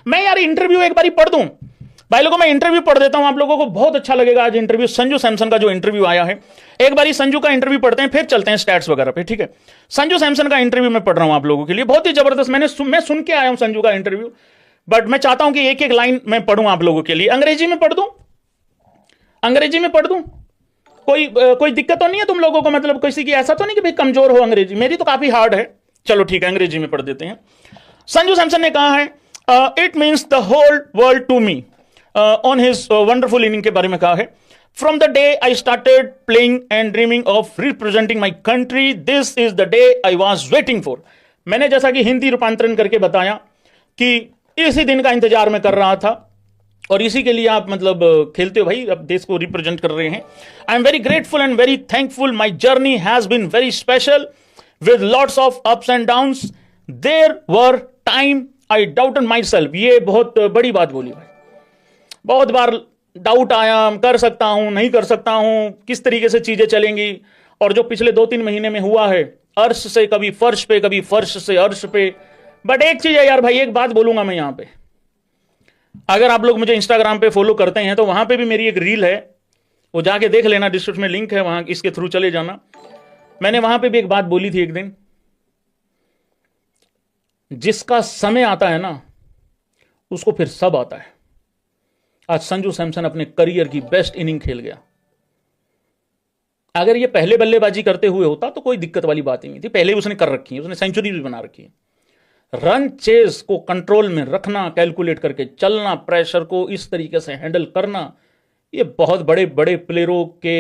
मैं यार इंटरव्यू एक बारी पढ़ दूं भाई लोगों, मैं इंटरव्यू पढ़ देता हूं, आप लोगों को बहुत अच्छा लगेगा आज इंटरव्यू। संजू सैमसन का जो इंटरव्यू आया है, एक बारी संजू का इंटरव्यू पढ़ते हैं, फिर चलते हैं स्टैट्स वगैरह पे, ठीक है। संजू सैमसन का इंटरव्यू मैं पढ़ रहा हूं आप लोगों के लिए, बहुत ही जबरदस्त। मैं सुन के आया हूं संजू का इंटरव्यू, बट मैं चाहता हूं कि एक एक लाइन मैं पढ़ूं आप लोगों के लिए। अंग्रेजी में पढ़ दूं, अंग्रेजी में पढ़ दूं, कोई दिक्कत तो नहीं है तुम लोगों को? मतलब किसी की ऐसा तो नहीं कि भाई कमजोर हो अंग्रेजी, मेरी तो काफी हार्ड है। चलो ठीक है, अंग्रेजी में पढ़ देते हैं। संजू सैमसन ने कहा है, it means the whole world to me, on his wonderful inning के बारे में कहा है। From the day I started playing and dreaming of representing my country, this is the day I was waiting for. मैंने जैसा कि हिंदी रूपांतरण करके बताया कि इसी दिन का इंतजार मैं कर रहा था, और इसी के लिए आप मतलब खेलते हो भाई, अब देश को रिप्रेजेंट कर रहे हैं। I am very grateful and very thankful, my journey has been very special with lots of ups and downs, there were time I doubted my self. ये बहुत बड़ी बात बोली भाई, बहुत बार डाउट आया, कर सकता हूं नहीं कर सकता हूं, किस तरीके से चीजें चलेंगी। और जो पिछले 2-3 महीने में हुआ है, अर्श से कभी फर्श पे, कभी फर्श से अर्श पे। बट एक चीज है यार भाई, एक बात बोलूंगा मैं यहां पे, अगर आप लोग मुझे इंस्टाग्राम पे फॉलो करते हैं तो वहां पे भी मेरी एक रील है, वो जाके देख लेना, डिस्क्रिप्शन में लिंक है, वहां इसके थ्रू चले जाना। मैंने वहां पे भी एक बात बोली थी एक दिन, जिसका समय आता है ना उसको फिर सब आता है। आज संजू सैमसन अपने करियर की बेस्ट इनिंग खेल गया। अगर ये पहले बल्लेबाजी करते हुए होता तो कोई दिक्कत वाली बात ही नहीं थी, पहले उसने कर रखी है, उसने सेंचुरी भी बना रखी है। रन चेस को कंट्रोल में रखना, कैलकुलेट करके चलना, प्रेशर को इस तरीके से हैंडल करना, ये बहुत बड़े बड़े प्लेयरों के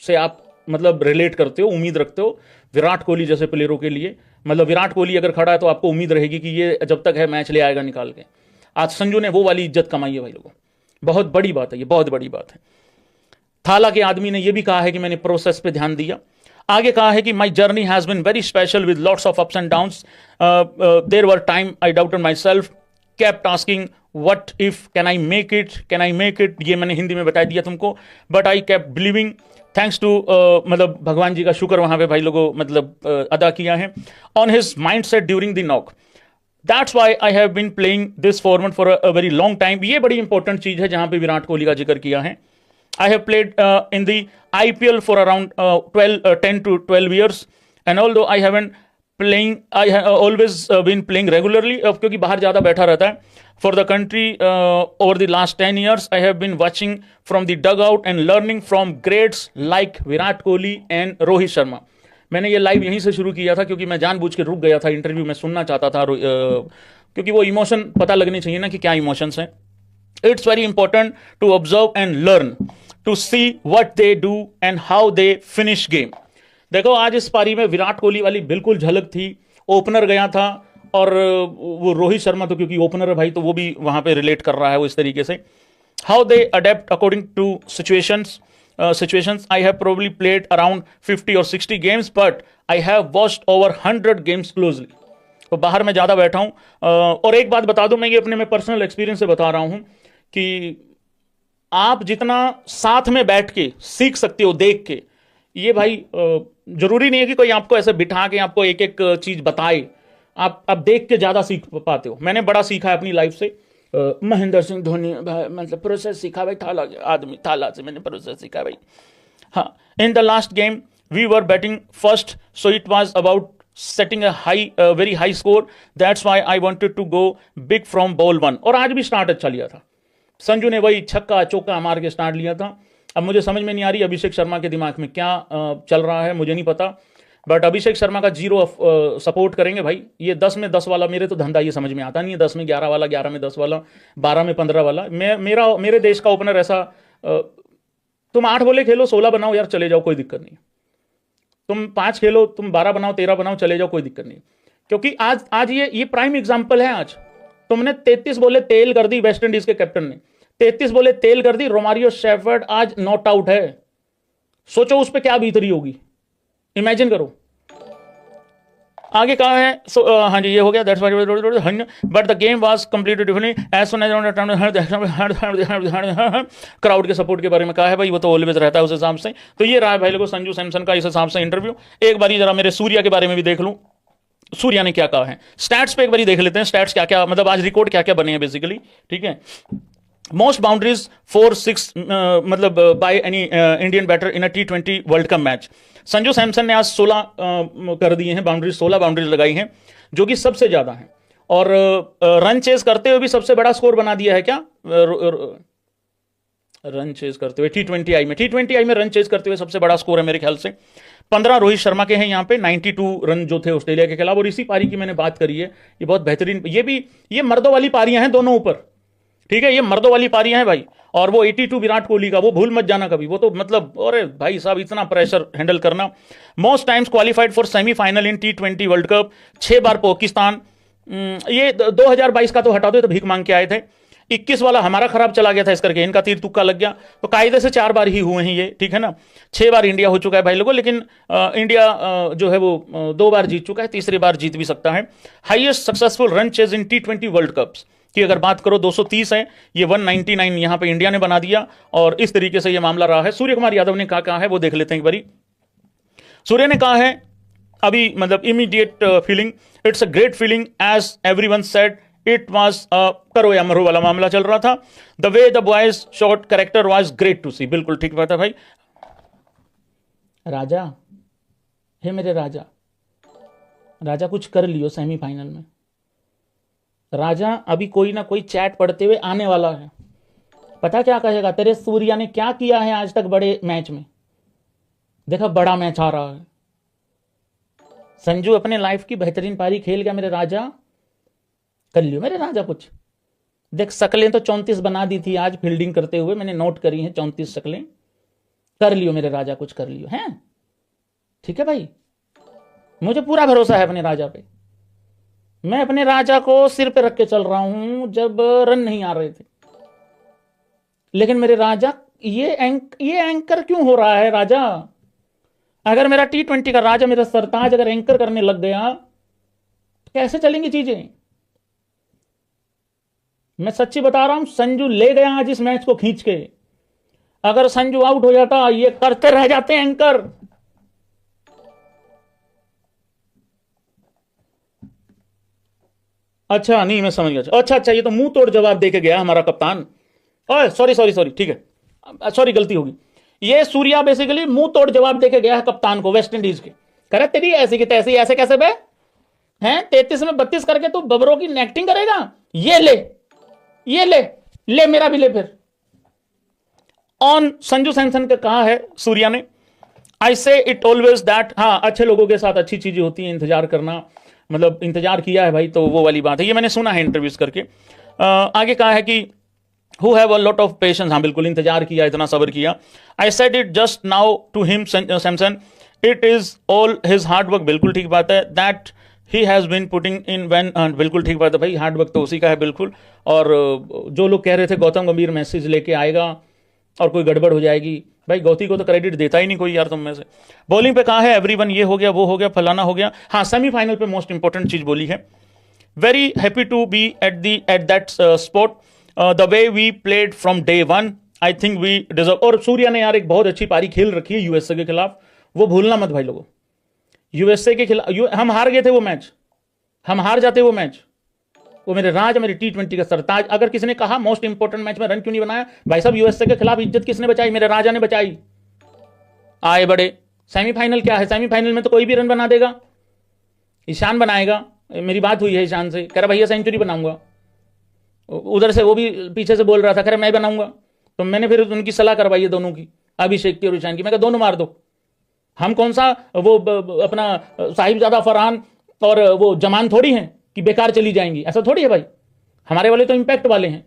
से आप मतलब रिलेट करते हो, उम्मीद रखते हो। विराट कोहली जैसे प्लेयरों के लिए, मतलब विराट कोहली अगर खड़ा है तो आपको उम्मीद रहेगी कि ये जब तक है मैच ले आएगा निकाल के। आज संजू ने वो वाली इज्जत कमाई है भाई लोगों, बहुत बड़ी बात है, ये बहुत बड़ी बात है। थाला के आदमी ने ये भी कहा है कि मैंने प्रोसेस पे ध्यान दिया। आगे कहा है कि my journey has been very special with lots of ups and downs, there were time I doubted my self, kept asking what if, can I make it, can I make it, ये मैंने हिंदी में बता दिया तुमको। But I kept believing, thanks to मतलब भगवान जी का शुक्र वहां पे भाई लोगों मतलब अदा किया है। On his mind set during the knock, that's why I have been playing this format for a very long time. ये बड़ी इंपॉर्टेंट चीज है जहां पे विराट कोहली का जिक्र किया है। I have played in the IPL for around 10 to 12 years, and although I haven't playing, I have always been playing regularly, क्योंकि बाहर ज़्यादा बैठा रहता है। For the country over the last 10 years, I have been watching from the dugout and learning from greats like Virat Kohli and Rohit Sharma. मैंने ये live यहीं से शुरू किया था क्योंकि मैं जानबूझ के रुक गया था, इंटरव्यू में सुनना चाहता था, क्योंकि वो इमोशन पता लगनी चाहिए ना कि क्या इमोशंस हैं। It's very important to observe and learn, to see what they do and how they finish game. देखो आज इस पारी में विराट कोहली वाली बिल्कुल झलक थी। ओपनर गया था, और वो रोहित शर्मा तो क्योंकि ओपनर है भाई तो वो भी वहां पे रिलेट कर रहा है वो इस तरीके से। How they adapt according to situations. I have probably played around 50 or 60 games, but I have watched over 100 games closely. तो बाहर में ज्यादा बैठा हूं। और एक बात बता दूं, मैं ये अपने में पर्सनल एक्सपीरियंस से बता रहा हूं कि आप जितना साथ में बैठ के सीख सकते हो देख के, ये भाई जरूरी नहीं है कि कोई आपको ऐसे बिठा के आपको एक एक चीज बताए, आप देख के ज्यादा सीख पाते हो। मैंने बड़ा सीखा है अपनी लाइफ से। महेंद्र सिंह धोनी मतलब प्रोसेस सीखा भाई, थाला से मैंने प्रोसेस सीखा भाई। हाँ, in the last game we were batting first, so it was about setting a very high score, that's why I wanted to go big from ball 1। और आज भी स्टार्ट अच्छा लिया था संजू ने, वही छक्का चौका मार के स्टार्ट लिया था। अब मुझे समझ में नहीं आ रही अभिषेक शर्मा के दिमाग में क्या चल रहा है, मुझे नहीं पता। बट अभिषेक शर्मा का 0 सपोर्ट करेंगे भाई। ये 10 में 10 वाला मेरे तो धंधा ये समझ में आता नहीं है, 10 में 11 वाला, 11 में 10 वाला, 12 में 15 वाला। मेरे देश का ओपनर ऐसा, तुम 8 बोले खेलो, 16 बनाओ यार, चले जाओ, कोई दिक्कत नहीं। तुम 5 खेलो, तुम 12 बनाओ, 13 बनाओ, चले जाओ, कोई दिक्कत नहीं। क्योंकि आज ये प्राइम एग्जांपल है। आज तुमने 33 बोले तेल कर दी, वेस्ट इंडीज के कैप्टन ने 33 बोले तेल कर दी। रोमारियो शेफर्ड आज नॉट आउट है, सोचो उस पर क्या बीतरी होगी, इमेजिन करो। आगे कहा है, हाँ जी ये हो गया, that's why but the game was completed differently as soon as crowd के सपोर्ट के बारे में कहा है भाई, वो तो ऑलवेज रहता है उस हिसाब से। तो ये रहा है भाई लोगों संजू सैमसन का इस हिसाब से इंटरव्यू। एक बार जरा मेरे सूर्या के बारे में भी देख लूं, सूर्या ने क्या कहा है। स्टैट्स पे एक बार देख लेते हैं, स्टैट्स क्या क्या, मतलब आज रिकॉर्ड क्या क्या बने हैं बेसिकली, ठीक है। मोस्ट बाउंड्रीज 4-6 मतलब by any Indian batter in a T20 world cup match. Sanju Samson ने आज 16 कर दिए हैं बाउंड्रीज, 16 बाउंड्रीज लगाई हैं, जो कि सबसे ज्यादा है। और रन चेज करते हुए भी सबसे बड़ा स्कोर बना दिया है क्या, रन चेज करते हुए T20I में रन चेज करते हुए सबसे बड़ा स्कोर है मेरे ख्याल से 15 रोहित शर्मा के हैं यहाँ पे, 92 रन जो थे ऑस्ट्रेलिया के खिलाफ। और इसी पारी की मैंने बात करी है, ये बहुत बेहतरीन, ये मर्दों वाली पारियां हैं दोनों ऊपर, ठीक है, ये मर्दों वाली पारियां हैं भाई। और वो 82 विराट कोहली का, वो भूल मत जाना कभी, वो तो मतलब अरे भाई साहब इतना प्रेशर हैंडल करना। Most times qualified for semifinal in T20 world cup, 6 बार पाकिस्तान। ये 2022 का तो हटा दो, तो भीख मांग के आए थे। 21 वाला हमारा खराब चला गया था, इस करके इनका तीर तुक्का लग गया, तो कायदे से 4 बार ही हुए हैं ये, ठीक है ना। 6 बार इंडिया हो चुका है भाई लोगों, लेकिन इंडिया जो है वो 2 बार जीत चुका है, तीसरी बार जीत भी सकता है। हाईएस्ट सक्सेसफुल रन चेज इन T20 वर्ल्ड कप्स की अगर बात करो 230 है, ये 199 यहां पे इंडिया ने बना दिया, और इस तरीके से ये मामला रहा है। सूर्य कुमार यादव ने क्या कहा है वो देख लेते हैं एक बारी। सूर्य ने कहा है अभी, मतलब immediate feeling, it's a great feeling as everyone said it was करो या मरो वाला मामला चल रहा था। The way the boys shot character was great to see. बिल्कुल ठीक बात है भाई। राजा, हे मेरे राजा, राजा कुछ कर लियो सेमीफाइनल में। राजा अभी कोई ना कोई चैट पढ़ते हुए आने वाला है, पता क्या कहेगा, तेरे सूर्या ने क्या किया है आज तक बड़े मैच में, देखा बड़ा मैच आ रहा है। संजू अपने लाइफ की बेहतरीन पारी खेल गया मेरे राजा, कर लियो मेरे राजा कुछ। देख शक्लें तो 34 बना दी थी आज फील्डिंग करते हुए, मैंने नोट करी हैं 34 शक्लें, कर लियो मेरे राजा कुछ, कर लियो हैं, ठीक है भाई। मुझे पूरा भरोसा है अपने राजा पे, मैं अपने राजा को सिर पे रख के चल रहा हूं जब रन नहीं आ रहे थे। लेकिन मेरे राजा, ये एंकर क्यों हो रहा है राजा? अगर मेरा T20 का राजा, मेरा सरताज अगर एंकर करने लग गया तो कैसे चलेंगी चीजें? मैं सच्ची बता रहा हूं, संजू ले गया आज इस मैच को खींच के। अगर संजू आउट हो जाता, ये करते रह जाते एंकर। अच्छा नहीं, मैं समझ गया। अच्छा, ये तो मुंह तोड़ जवाब देके गया हमारा कप्तान। ओए सॉरी, ठीक है, सॉरी गलती होगी। ये सूर्या बेसिकली मुंह तोड़ जवाब देके गया है कप्तान को वेस्ट इंडीज के। करे तेरी ऐसी की तैसी, ऐसे कैसे बे हैं, 33 में 32 करके तू बबरों की एक्टिंग करेगा? ये ले मेरा भी ले फिर। ऑन संजू सैमसन का कहा है सूर्या ने, आई से इट ऑलवेज दैट, हाँ अच्छे लोगों के साथ अच्छी चीजें होती हैं, इंतजार करना, मतलब इंतजार किया है भाई, तो वो वाली बात है, ये मैंने सुना है इंटरव्यूज करके। आगे कहा है कि who have a lot of patience, हाँ बिल्कुल इंतजार किया, इतना सब्र किया। I said it just now to him, Samson, it is all his hard work, बिल्कुल ठीक बात है, that he has been putting in when, बिल्कुल ठीक बात है भाई, हार्ड वर्क तो उसी का है बिल्कुल। और जो लोग कह रहे थे गौतम गंभीर मैसेज लेके आएगा और कोई गड़बड़ हो जाएगी, भाई गौती को तो क्रेडिट देता ही नहीं कोई यार तुम में से। बॉलिंग पे कहा है एवरीवन, ये हो गया वो हो गया फलाना हो गया। हाँ सेमीफाइनल पे मोस्ट इंपॉर्टेंट चीज बोली है, very happy to be at that spot, the way we played from day one, I think we deserve. और सूर्या ने यार एक बहुत अच्छी पारी खेल रखी है यूएसए के खिलाफ, वो भूलना मत भाई लोगों। यूएसए के खिलाफ हम हार गए थे वो मैच, हम हार जाते वो मैच, वो मेरे राज, मेरे T20 का सरताज। अगर किसी ने कहा मोस्ट इंपॉर्टेंट मैच में रन क्यों नहीं बनाया, भाई साहब यूएसए के खिलाफ इज्जत किसने बचाई? मेरे राजा ने बचाई। आए बड़े, सेमीफाइनल क्या है, सेमीफाइनल में तो कोई भी रन बना देगा। ईशान बनाएगा, मेरी बात हुई है ईशान से, कह रहा भैया सेंचुरी बनाऊंगा। उधर से वो भी पीछे से बोल रहा था, कह रहा मैं बनाऊंगा। तो मैंने फिर उनकी सलाह करवाई है दोनों की, अभिषेक की और ईशान की। मैं कहा दोनों मार दो, हम कौन सा वो अपना साहिबजादा फरहान और वो जमान थोड़ी हैं कि बेकार चली जाएंगी, ऐसा थोड़ी है भाई। हमारे वाले तो इंपैक्ट वाले हैं।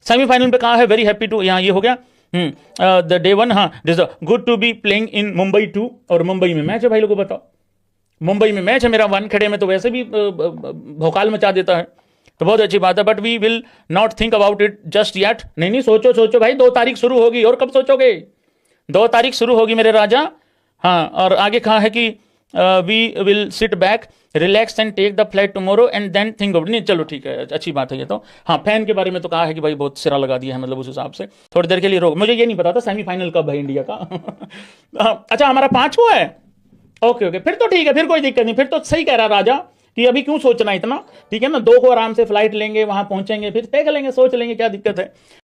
सेमीफाइनल पे कहा है वेरी हैप्पी टू, यहाँ ये हो गया द डे वन, हाँ this good to be playing in Mumbai too. और मुंबई में मैच है भाई लोगों, बताओ मुंबई में मैच है मेरा, वानखेड़े में तो वैसे भी भौकाल मचा देता है, तो बहुत अच्छी बात है। But we will not think about it just yet. नहीं सोचो भाई, 2 तारीख शुरू होगी, और कब सोचोगे? 2 तारीख शुरू होगी मेरे राजा। हाँ, और आगे कहा है कि we will sit back relax and take the flight tomorrow and then think of. नहीं चलो ठीक है, अच्छी बात है ये तो। हाँ फैन के बारे में तो कहा है कि भाई बहुत सिरा लगा दिया है, मतलब उस हिसाब से थोड़ी देर के लिए रोक। मुझे ये नहीं पता था सेमीफाइनल कब है इंडिया का। अच्छा हमारा 5 हुआ है, ओके ओके, फिर तो ठीक है, फिर कोई दिक्कत नहीं, फिर तो सही कह रहा राजा कि अभी क्यों सोचना इतना, ठीक है ना, 2 को आराम से फ्लाइट लेंगे, वहां पहुंचेंगे, फिर देख लेंगे, सोच लेंगे, क्या दिक्कत है।